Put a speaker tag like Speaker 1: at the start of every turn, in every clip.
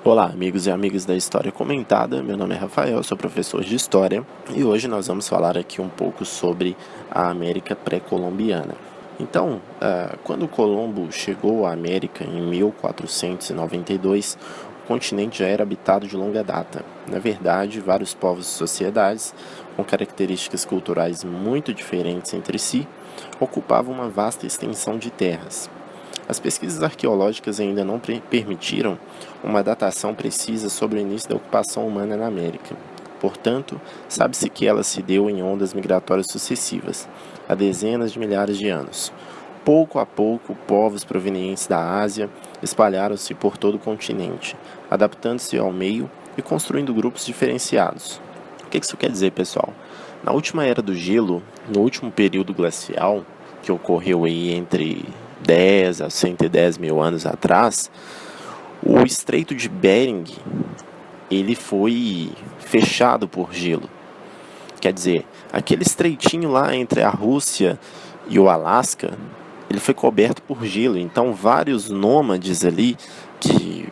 Speaker 1: Olá, amigos e amigas da História Comentada. Meu nome é Rafael, sou professor de História e hoje nós vamos falar aqui um pouco sobre a América pré-colombiana. Então, quando Colombo chegou à América em 1492, o continente já era habitado de longa data. Na verdade, vários povos e sociedades, com características culturais muito diferentes entre si, ocupavam uma vasta extensão de terras. As pesquisas arqueológicas ainda não permitiram uma datação precisa sobre o início da ocupação humana na América. Portanto, sabe-se que ela se deu em ondas migratórias sucessivas, há dezenas de milhares de anos. Pouco a pouco, povos provenientes da Ásia espalharam-se por todo o continente, adaptando-se ao meio e construindo grupos diferenciados. O que isso quer dizer, pessoal? Na última era do gelo, no último período glacial, que ocorreu aí entre 10 a 110 mil anos atrás, o Estreito de Bering ele foi fechado por gelo. Quer dizer, aquele estreitinho lá entre a Rússia e o Alasca, ele foi coberto por gelo. Então, vários nômades ali que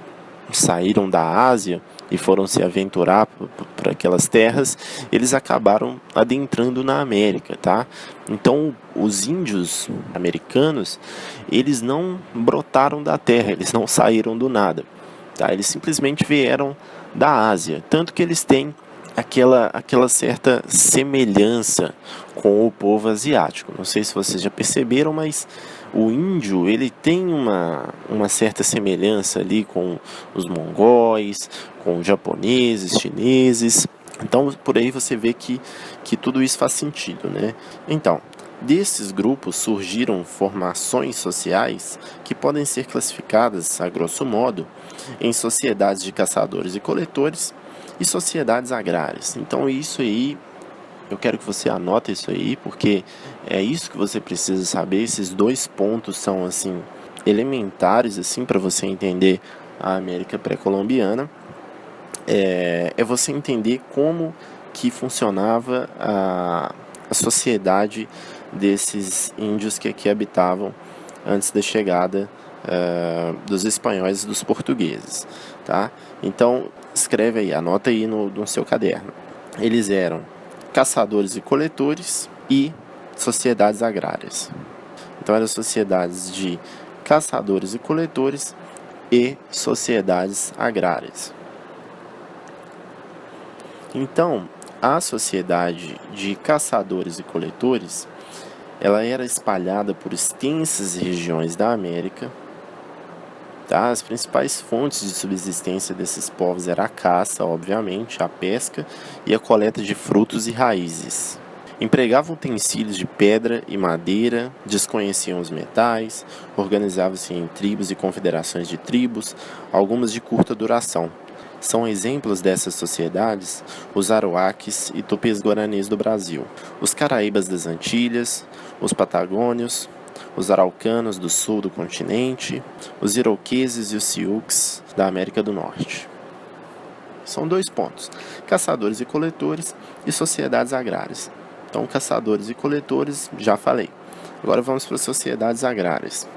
Speaker 1: saíram da Ásia e foram se aventurar por aquelas terras, eles acabaram adentrando na América, tá? Então, os índios americanos, eles não brotaram da terra, eles não saíram do nada, tá? Eles simplesmente vieram da Ásia, tanto que eles têm aquela certa semelhança com o povo asiático. Não sei se vocês já perceberam, mas o índio ele tem uma certa semelhança ali com os mongóis, com os japoneses, chineses. Então, por aí você vê que tudo isso faz sentido, né? Então, desses grupos surgiram formações sociais que podem ser classificadas, a grosso modo, em sociedades de caçadores e coletores e sociedades agrárias. Então, isso aí, eu quero que você anote isso aí, porque é isso que você precisa saber. Esses dois pontos são, assim, elementares, assim, para você entender a América pré-colombiana. É você entender como que funcionava a sociedade desses índios que aqui habitavam antes da chegada dos espanhóis e dos portugueses, tá? Então, escreve aí, anota aí no seu caderno. Eles eram caçadores e coletores e sociedades agrárias. Então, eram sociedades de caçadores e coletores e sociedades agrárias. Então, a sociedade de caçadores e coletores, ela era espalhada por extensas regiões da América. Tá? As principais fontes de subsistência desses povos era a caça, obviamente, a pesca e a coleta de frutos e raízes. Empregavam utensílios de pedra e madeira, desconheciam os metais, organizavam-se em tribos e confederações de tribos, algumas de curta duração. São exemplos dessas sociedades os aruaques e tupês-guaranis do Brasil, os caraíbas das Antilhas, os patagônios, os araucanos do sul do continente, os iroqueses e os siouxes da América do Norte. São dois pontos: caçadores e coletores e sociedades agrárias. Então, caçadores e coletores, já falei. Agora vamos para as sociedades agrárias.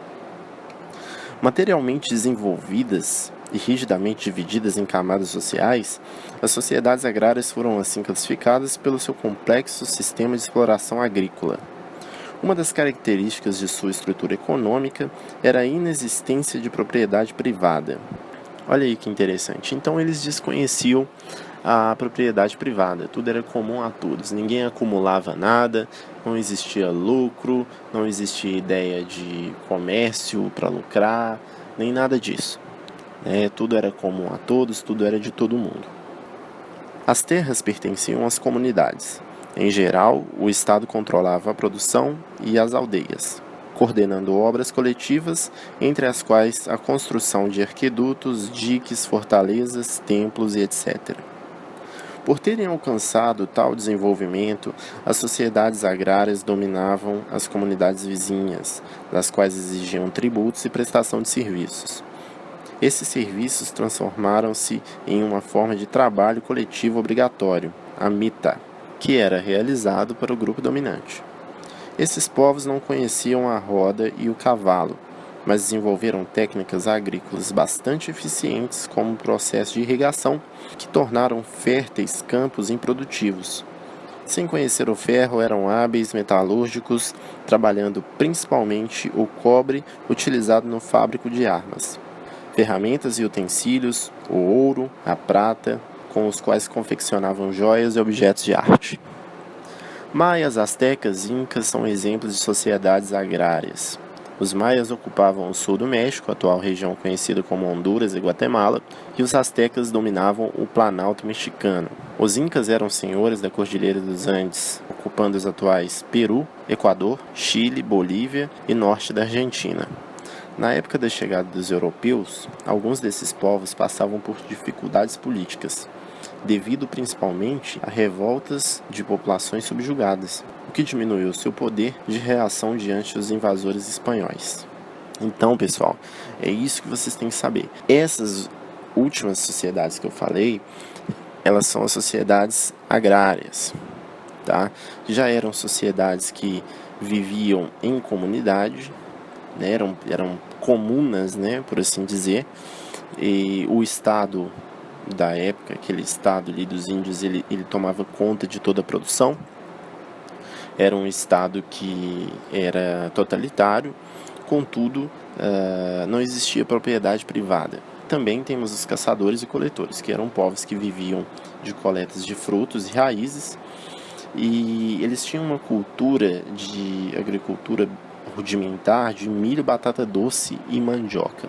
Speaker 1: Materialmente desenvolvidas e rigidamente divididas em camadas sociais, as sociedades agrárias foram assim classificadas pelo seu complexo sistema de exploração agrícola. Uma das características de sua estrutura econômica era a inexistência de propriedade privada. Olha aí que interessante. Então eles desconheciam a propriedade privada, tudo era comum a todos, ninguém acumulava nada, não existia lucro, não existia ideia de comércio para lucrar, nem nada disso. Tudo era comum a todos, tudo era de todo mundo. As terras pertenciam às comunidades. Em geral, o Estado controlava a produção e as aldeias, coordenando obras coletivas, entre as quais a construção de arquedutos, diques, fortalezas, templos e etc. Por terem alcançado tal desenvolvimento, as sociedades agrárias dominavam as comunidades vizinhas, das quais exigiam tributos e prestação de serviços. Esses serviços transformaram-se em uma forma de trabalho coletivo obrigatório, a mita, que era realizado para o grupo dominante. Esses povos não conheciam a roda e o cavalo, mas desenvolveram técnicas agrícolas bastante eficientes, como o processo de irrigação, que tornaram férteis campos improdutivos. Sem conhecer o ferro, eram hábeis metalúrgicos, trabalhando principalmente o cobre utilizado no fábrico de armas, ferramentas e utensílios, o ouro, a prata, com os quais confeccionavam joias e objetos de arte. Maias, astecas e incas são exemplos de sociedades agrárias. Os maias ocupavam o sul do México, atual região conhecida como Honduras e Guatemala, e os astecas dominavam o Planalto mexicano. Os incas eram senhores da Cordilheira dos Andes, ocupando os atuais Peru, Equador, Chile, Bolívia e norte da Argentina. Na época da chegada dos europeus, alguns desses povos passavam por dificuldades políticas, devido principalmente a revoltas de populações subjugadas, o que diminuiu seu poder de reação diante dos invasores espanhóis. Então, pessoal, é isso que vocês têm que saber. Essas últimas sociedades que eu falei, elas são as sociedades agrárias, tá? Já eram sociedades que viviam em comunidade, né? eram comunas, né, por assim dizer, e o Estado da época, aquele estado ali dos índios, ele tomava conta de toda a produção. Era um estado que era totalitário, contudo, não existia propriedade privada. Também temos os caçadores e coletores, que eram povos que viviam de coletas de frutos e raízes, e eles tinham uma cultura de agricultura rudimentar de milho, batata doce e mandioca.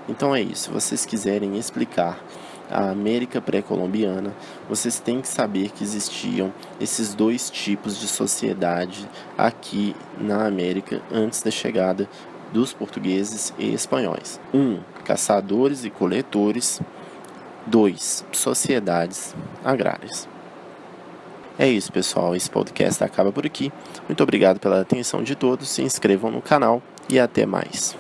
Speaker 1: Então é isso, se vocês quiserem explicar a América pré-colombiana, vocês têm que saber que existiam esses dois tipos de sociedade aqui na América antes da chegada dos portugueses e espanhóis. 1. Caçadores e coletores. 2. Sociedades agrárias. É isso, pessoal. Esse podcast acaba por aqui. Muito obrigado pela atenção de todos. Se inscrevam no canal e até mais.